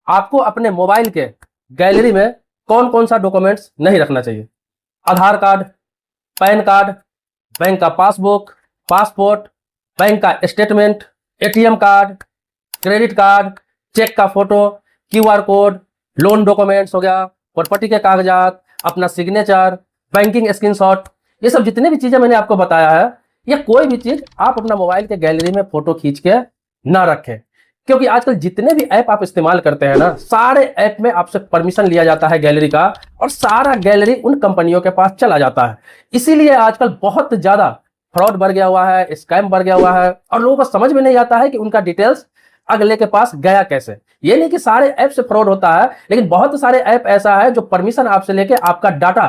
आपको अपने मोबाइल के गैलरी में कौन कौन सा डॉक्यूमेंट्स नहीं रखना चाहिए। Aadhaar card, PAN card, bank का पासबुक, पासपोर्ट, बैंक का statement, ATM card, credit card, cheque का photo, QR code, loan documents हो गया, प्रॉपर्टी के कागजात, अपना सिग्नेचर, बैंकिंग स्क्रीनशॉट, ये सब जितने भी चीजें मैंने आपको बताया है, ये कोई भी चीज आप अपना मोबाइल के गैलरी में फोटो खींच के ना रखें। क्योंकि आजकल जितने भी ऐप आप इस्तेमाल करते हैं ना, सारे ऐप में आपसे परमिशन लिया जाता है गैलरी का, और सारा गैलरी उन कंपनियों के पास चला जाता है। इसीलिए आजकल बहुत ज्यादा फ्रॉड बढ़ गया हुआ है, स्कैम बढ़ गया हुआ है, और लोगों को समझ में नहीं आता है कि उनका डिटेल्स अगले के पास गया कैसे। ये नहीं कि सारे ऐप से फ्रॉड होता है, लेकिन बहुत सारे ऐप ऐसा है जो परमिशन आपसे लेके आपका डाटा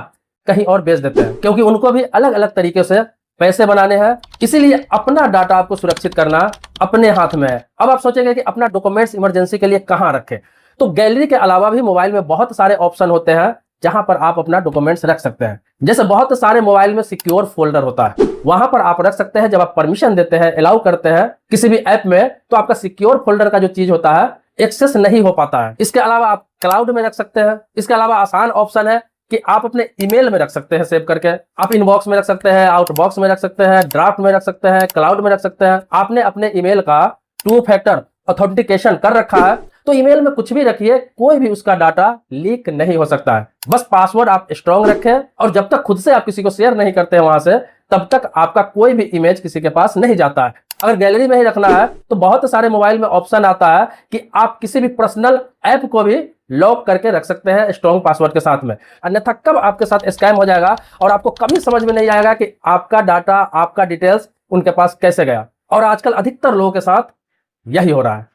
कहीं और बेच देते हैं, क्योंकि उनको भी अलग अलग तरीके से पैसे बनाने हैं। इसीलिए अपना डाटा आपको सुरक्षित करना अपने हाथ में है। अब आप सोचेंगे कि अपना डॉक्यूमेंट्स इमरजेंसी के लिए कहां रखें, तो गैलरी के अलावा भी मोबाइल में बहुत सारे ऑप्शन होते हैं जहां पर आप अपना डॉक्यूमेंट्स रख सकते हैं। जैसे बहुत सारे मोबाइल में सिक्योर फोल्डर होता है, वहां पर आप रख सकते हैं। जब आप परमिशन देते हैं, अलाउ करते हैं किसी भी ऐप में, तो आपका सिक्योर फोल्डर का जो चीज होता है एक्सेस नहीं हो पाता है। इसके अलावा आप क्लाउड में रख सकते हैं। इसके अलावा आसान ऑप्शन है कि आप अपने ईमेल में रख सकते हैं सेव करके। आप इनबॉक्स में रख सकते हैं, आउटबॉक्स में रख सकते हैं, ड्राफ्ट में रख सकते हैं, क्लाउड में रख सकते हैं। आपने अपने ईमेल का 2 फैक्टर ऑथेंटिकेशन कर रखा है, तो ईमेल में कुछ भी रखिए, कोई भी उसका डाटा लीक नहीं हो सकता है। बस पासवर्ड आप स्ट्रांग रखें, और जब तक खुद से आप किसी को शेयर नहीं करते हैं वहां से, तब तक आपका कोई भी इमेज किसी के पास नहीं जाता है। अगर गैलरी में ही रखना है तो बहुत सारे मोबाइल में ऑप्शन आता है कि आप किसी भी पर्सनल ऐप को भी लॉक करके रख सकते हैं स्ट्रॉन्ग पासवर्ड के साथ में। अन्यथा कब आपके साथ स्कैम हो जाएगा और आपको कभी समझ में नहीं आएगा कि आपका डाटा, आपका डिटेल्स उनके पास कैसे गया। और आजकल अधिकतर लोगों के साथ यही हो रहा है।